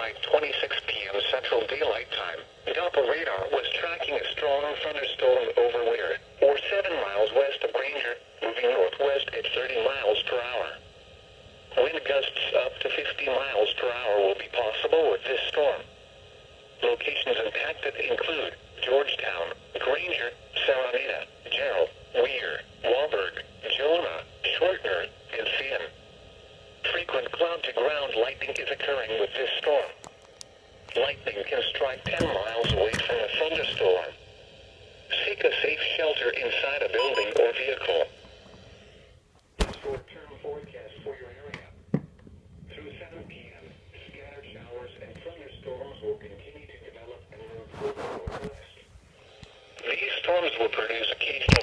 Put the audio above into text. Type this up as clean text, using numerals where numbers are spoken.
5:26 p.m. Central Daylight Time, Doppler radar was tracking a strong thunderstorm over Weir, or 7 miles west of Granger, moving northwest at 30 miles per hour. Wind gusts up to 50 miles per hour will be possible with this storm. Locations impacted include Georgetown, Granger, Saranita, Gerald, Weir, Wahlberg, Jonah, Shortner, and Finn. Frequent cloud-to-ground lightning is occurring with this storm. Lightning can strike 10 miles away from a thunderstorm. Seek a safe shelter inside a building or vehicle. Short-term forecast for your area. Through 7 p.m., scattered showers and thunderstorms will continue to develop and move northwest. These storms will produce occasional